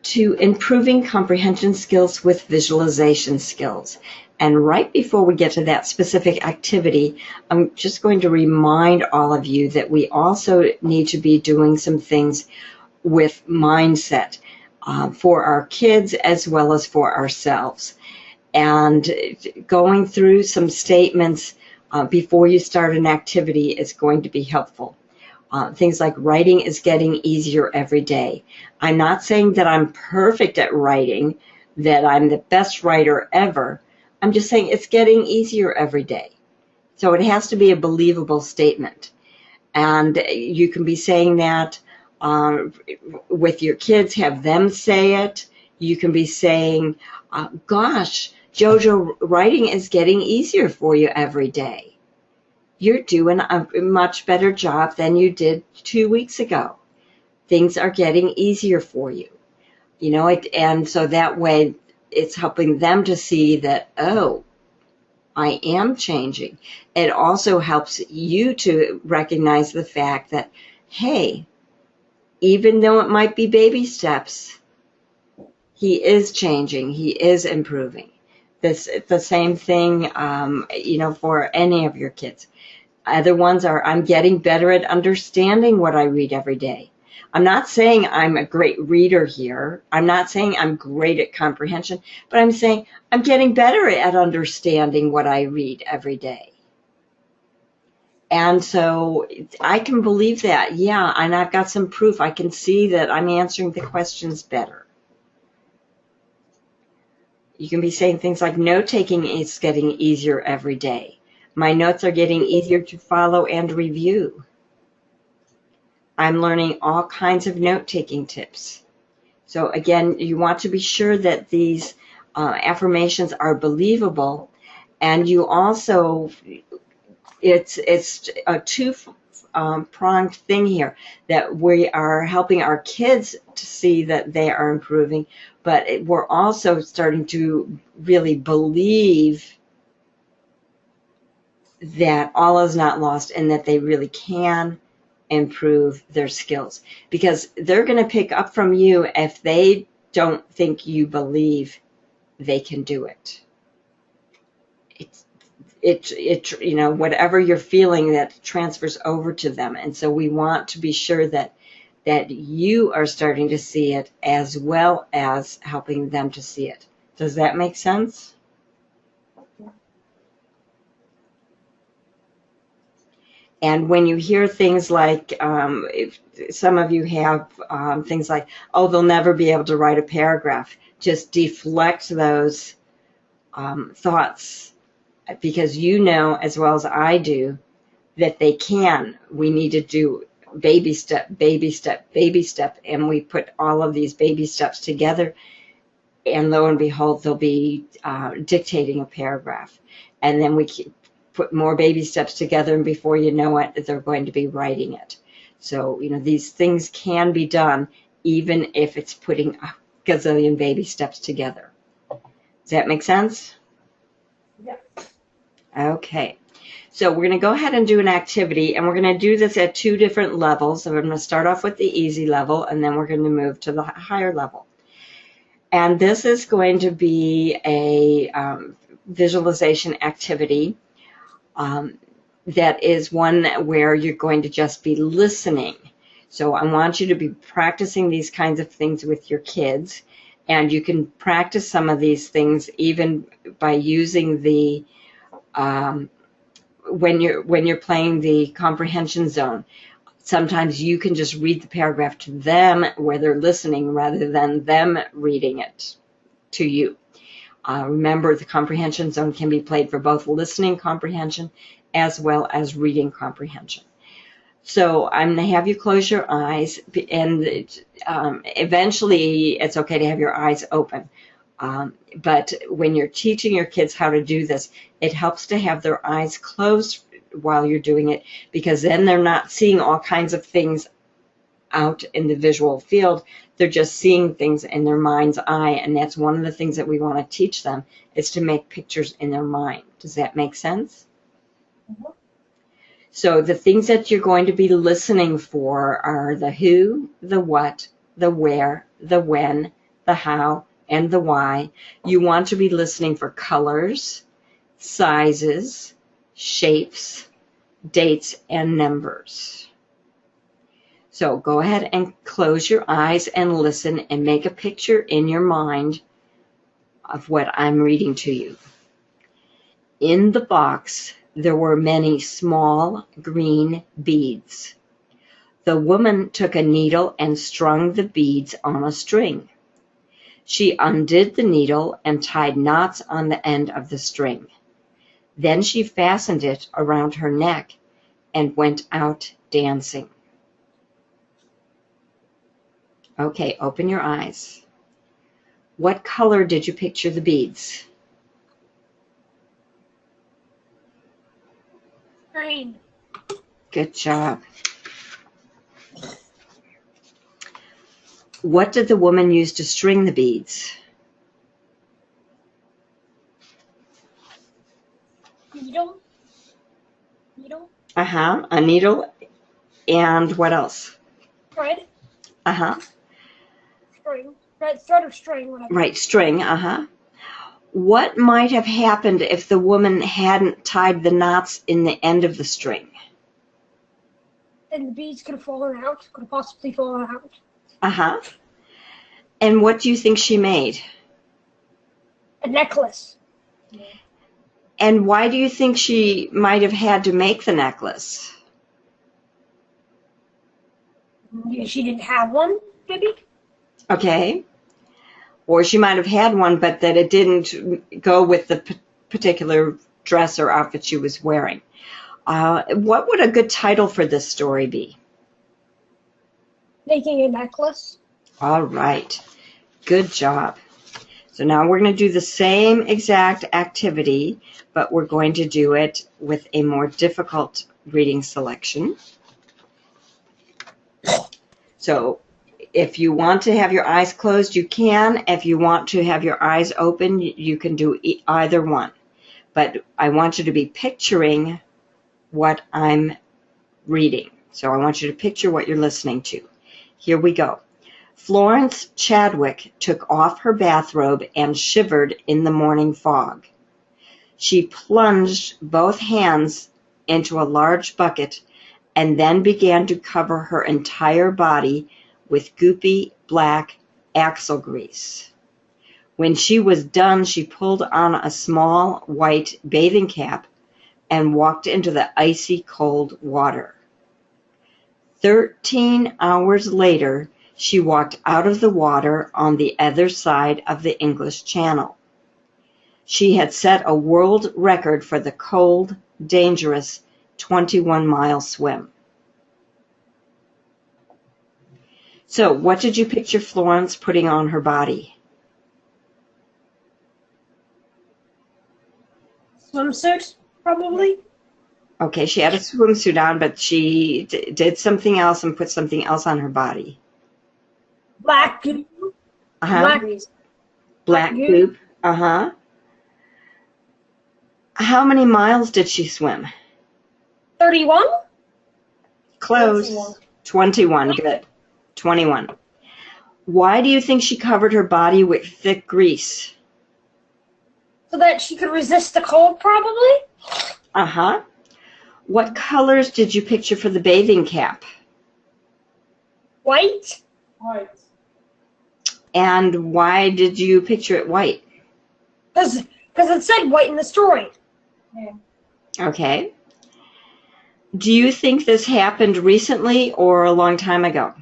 to improving comprehension skills with visualization skills. And right before we get to that specific activity, I'm just going to remind all of you that we also need to be doing some things with mindset for our kids as well as for ourselves. And going through some statements before you start an activity is going to be helpful. Things like writing is getting easier every day. I'm not saying that I'm perfect at writing, that I'm the best writer ever. I'm just saying it's getting easier every day. So it has to be a believable statement. And you can be saying that with your kids, have them say it. You can be saying, gosh, Jojo, writing is getting easier for you every day. You're doing a much better job than you did 2 weeks ago. Things are getting easier for you. You know, and so that way it's helping them to see that, oh, I am changing. It also helps you to recognize the fact that, hey, even though it might be baby steps, he is changing, he is improving. The same thing, you know, for any of your kids. Other ones are, I'm getting better at understanding what I read every day. I'm not saying I'm a great reader here. I'm not saying I'm great at comprehension, but I'm saying I'm getting better at understanding what I read every day. And so I can believe that, yeah, and I've got some proof. I can see that I'm answering the questions better. You can be saying things like, note-taking is getting easier every day. My notes are getting easier to follow and review. I'm learning all kinds of note-taking tips. So again, you want to be sure that these affirmations are believable, and you also, it's a two-pronged thing here, that we are helping our kids to see that they are improving, but we're also starting to really believe that all is not lost and that they really can improve their skills, because they're going to pick up from you if they don't think you believe they can do it. You know, whatever you're feeling, that transfers over to them. And so we want to be sure that you are starting to see it as well as helping them to see it. Does that make sense? And when you hear things like, if some of you have things like, oh, they'll never be able to write a paragraph, just deflect those thoughts, because you know as well as I do that they can. We need to do baby step, baby step, baby step, and we put all of these baby steps together, and lo and behold, they'll be dictating a paragraph. And then we keep put more baby steps together, and before you know it, they're going to be writing it. So, you know, these things can be done even if it's putting a gazillion baby steps together. Does that make sense? Yeah. Okay. So we're going to go ahead and do an activity, and we're going to do this at 2 different levels. So we're going to start off with the easy level, and then we're going to move to the higher level. And this is going to be a visualization activity. That is one where you're going to just be listening. So I want you to be practicing these kinds of things with your kids, and you can practice some of these things even by using the when you're playing the comprehension zone. Sometimes you can just read the paragraph to them where they're listening rather than them reading it to you. Remember, the comprehension zone can be played for both listening comprehension as well as reading comprehension. So I'm going to have you close your eyes, and eventually it's okay to have your eyes open. But when you're teaching your kids how to do this, it helps to have their eyes closed while you're doing it, because then they're not seeing all kinds of things out in the visual field. They're just seeing things in their mind's eye, and that's one of the things that we want to teach them, is to make pictures in their mind. Does that make sense? Mm-hmm. So the things that you're going to be listening for are the who, the what, the where, the when, the how, and the why, you want to be listening for colors, sizes, shapes, dates, and numbers. So go ahead and close your eyes and listen and make a picture in your mind of what I'm reading to you. In the box, there were many small green beads. The woman took a needle and strung the beads on a string. She undid the needle and tied knots on the end of the string. Then she fastened it around her neck and went out dancing. Okay, open your eyes. What color did you picture the beads? Green. Good job. What did the woman use to string the beads? Needle. A needle. And what else? Thread. String. Thread or string, whatever. Right, string, What might have happened if the woman hadn't tied the knots in the end of the string? And the beads could have fallen out. Could have possibly fallen out. And what do you think she made? A necklace. And why do you think she might have had to make the necklace? She didn't have one, maybe? Okay. Or she might have had one, but that it didn't go with the particular dress or outfit she was wearing. What would a good title for this story be? Making a necklace. All right. Good job. So now we're going to do the same exact activity, but we're going to do it with a more difficult reading selection. So if you want to have your eyes closed, you can. If you want to have your eyes open, you can do either one. But I want you to be picturing what I'm reading. So I want you to picture what you're listening to. Here we go. Florence Chadwick took off her bathrobe and shivered in the morning fog. She plunged both hands into a large bucket and then began to cover her entire body with goopy black axle grease. When she was done, she pulled on a small white bathing cap and walked into the icy cold water. 13 hours later, she walked out of the water on the other side of the English Channel. She had set a world record for the cold, dangerous 21-mile swim. So, what did you picture Florence putting on her body? Swimsuit, probably. Okay, she had a swimsuit on, but she did something else and put something else on her body. Black goop. Black goop. How many miles did she swim? 31? Close. 21. Good. 21. Why do you think she covered her body with thick grease? So that she could resist the cold, probably? What colors did you picture for the bathing cap? White. And why did you picture it white? Because it said white in the story. Okay. Do you think this happened recently or a long time ago?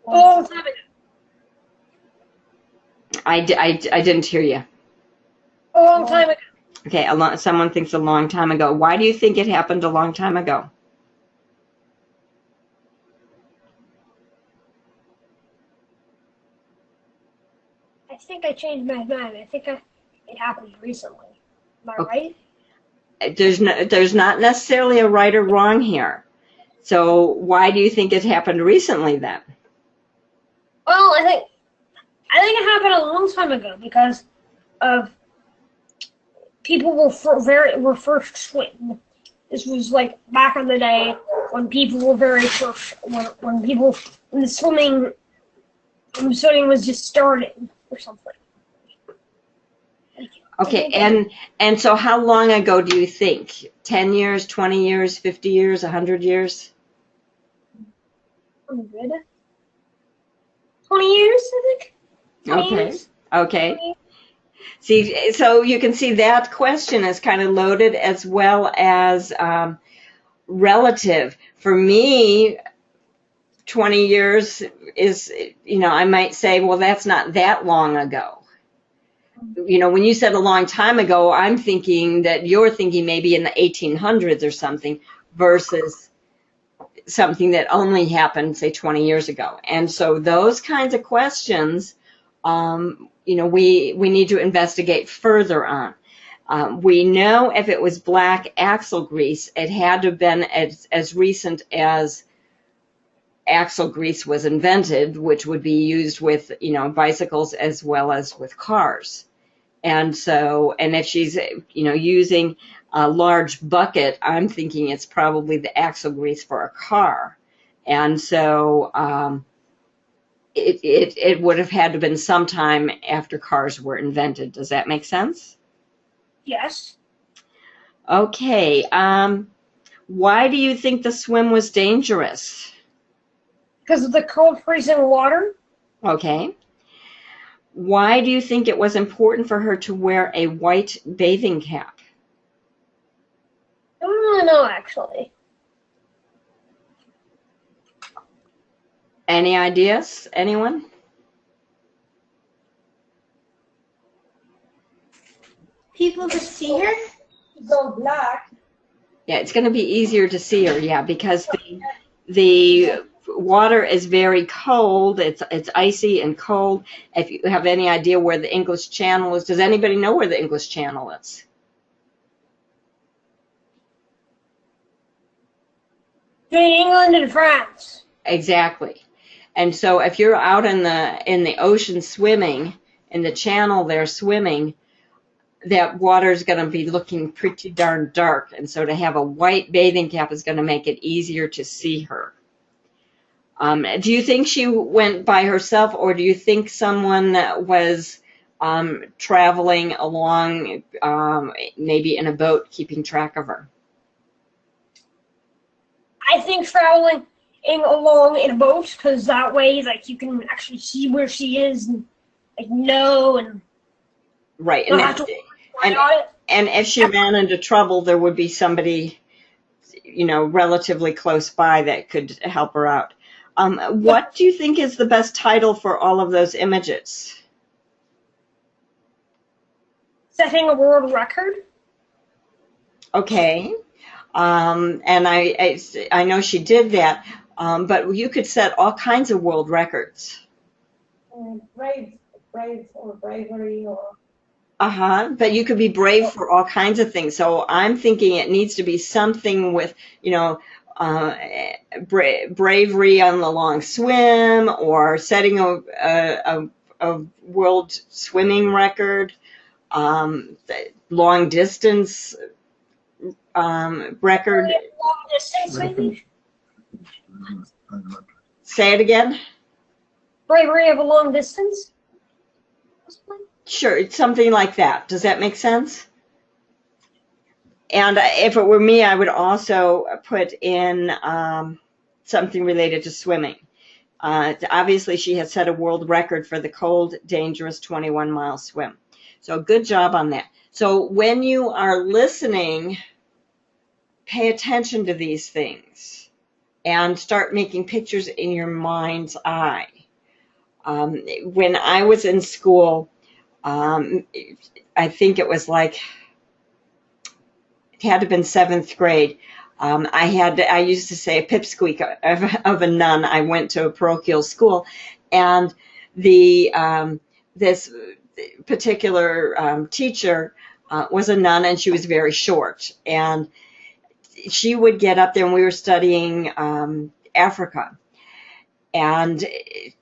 A long time ago. I didn't hear you. A long time ago. Okay, someone thinks a long time ago. Why do you think it happened a long time ago? I think I changed my mind. I think it happened recently. Am I right? There's not necessarily a right or wrong here. So why do you think it happened recently then? Well, I think it happened a long time ago because of people were first swim. This was like back in the day when people were when the swimming when swimming was just starting or something. Okay, and so how long ago do you think? 10 years, 20 years, 50 years, 100 years? 100. 20 years, I think. 20 Okay, years. okay. 20 years. See, so you can see that question is kind of loaded as well as relative. For me, 20 years is, I might say, well, that's not that long ago. When you said a long time ago, I'm thinking that you're thinking maybe in the 1800s or something versus something that only happened, say, 20 years ago. And so those kinds of questions, we need to investigate further on. We know if it was black axle grease, it had to have been as recent as axle grease was invented, which would be used with, bicycles as well as with cars. And so, and if she's, using a large bucket, I'm thinking it's probably the axle grease for a car. And so it would have had to have been sometime after cars were invented. Does that make sense? Yes. Okay. Why do you think the swim was dangerous? Because of the cold, freezing water. Okay. Why do you think it was important for her to wear a white bathing cap? I don't really know, actually. Any ideas? Anyone? People could see her? It's all black. Yeah, it's going to be easier to see her, yeah, because the water is very cold. It's icy and cold. If you have any idea where the English Channel is, does anybody know where the English Channel is? Between England and France. Exactly. And so if you're out in the ocean swimming, in the channel there swimming, that water is going to be looking pretty darn dark. And so to have a white bathing cap is going to make it easier to see her. Do you think she went by herself, or do you think someone was traveling along, maybe in a boat, keeping track of her? I think traveling along in a boat, because that way, like, you can actually see where she is and, like, know and right. not have to worry about it. And if she ran into trouble, there would be somebody, relatively close by that could help her out. What do you think is the best title for all of those images? Setting a world record. Okay. And I know she did that, but you could set all kinds of world records. Brave or bravery or. But you could be brave for all kinds of things. So I'm thinking it needs to be something with, bravery on the long swim, or setting a world swimming record, long distance record. Long distance, maybe? Say it again. Bravery of a long distance? Sure, it's something like that. Does that make sense? And if it were me, I would also put in something related to swimming. Obviously, she has set a world record for the cold, dangerous 21-mile swim. So good job on that. So when you are listening, pay attention to these things and start making pictures in your mind's eye. When I was in school, I think it was like, it had to have been 7th grade. I used to say a pipsqueak of a nun. I went to a parochial school, and this particular teacher was a nun, and she was very short. And she would get up there, and we were studying Africa. And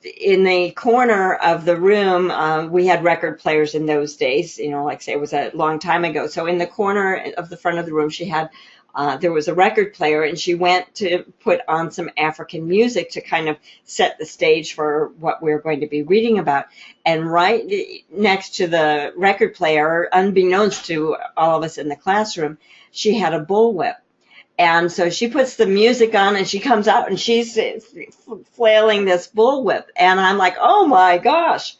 in the corner of the room, we had record players in those days, like say it was a long time ago. So in the corner of the front of the room, she had there was a record player, and she went to put on some African music to kind of set the stage for what we're going to be reading about. And right next to the record player, unbeknownst to all of us in the classroom, she had a bullwhip. And so she puts the music on, and she comes out, and she's flailing this bullwhip. And I'm like, oh my gosh,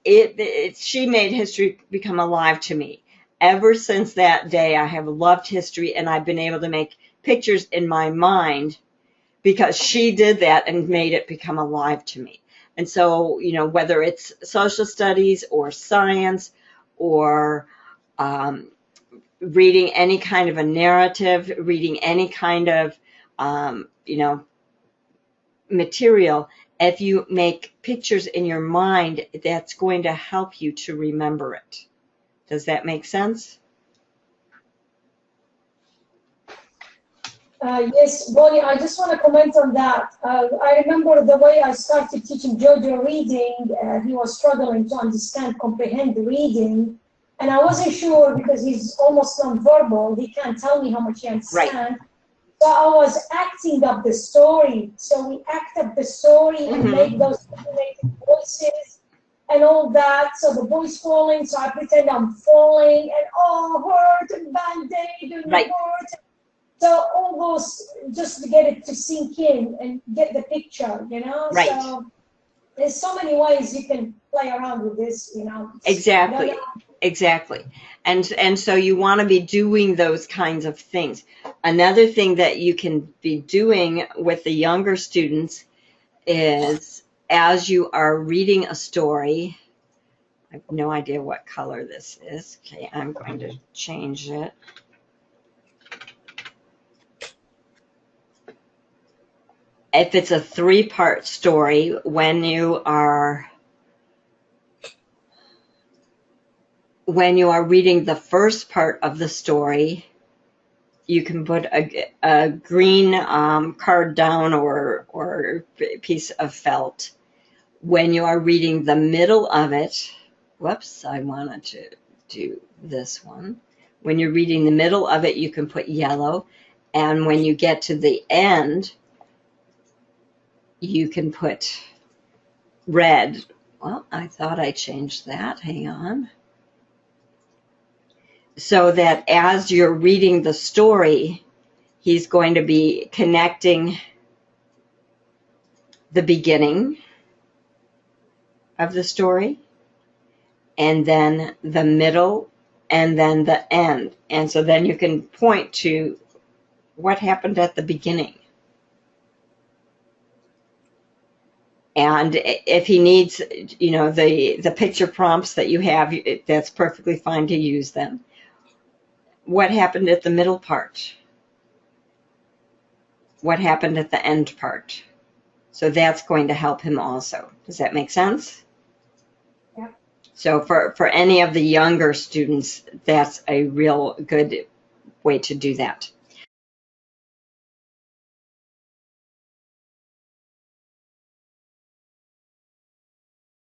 she made history become alive to me. Ever since that day, I have loved history, and I've been able to make pictures in my mind because she did that and made it become alive to me. And so, you know, whether it's social studies or science or reading any kind of a narrative, reading any kind of, you know, material, if you make pictures in your mind, that's going to help you to remember it. Does that make sense? Yes, Bonnie, I just want to comment on that. I remember the way I started teaching Jojo reading, he was struggling to understand, comprehend reading, and I wasn't sure because he's almost nonverbal. He can't tell me how much he understands. Right. So I was acting up the story. So we act up the story and make those animated voices and all that. So the boy's falling, so I pretend I'm falling, and hurt, and band-aid, and hurt. So all those, just to get it to sink in and get the picture, you know? Right. So there's so many ways you can play around with this, you know? Exactly. You know, exactly. And so you want to be doing those kinds of things. Another thing that you can be doing with the younger students is, as you are reading a story, I have no idea what color this is. Okay, I'm going to change it. If it's a 3-part story, when you are reading the first part of the story, you can put a green card down or piece of felt. When you are reading the middle of it, whoops, I wanted to do this one. When you're reading the middle of it, you can put yellow. And when you get to the end, you can put red. Well, I thought I changed that. Hang on. So that as you're reading the story, he's going to be connecting the beginning of the story, and then the middle, and then the end. And so then you can point to what happened at the beginning. And if he needs, you know, the picture prompts that you have, that's perfectly fine to use them. What happened at the middle part? What happened at the end part? So that's going to help him also. Does that make sense? Yeah. So for any of the younger students, that's a real good way to do that.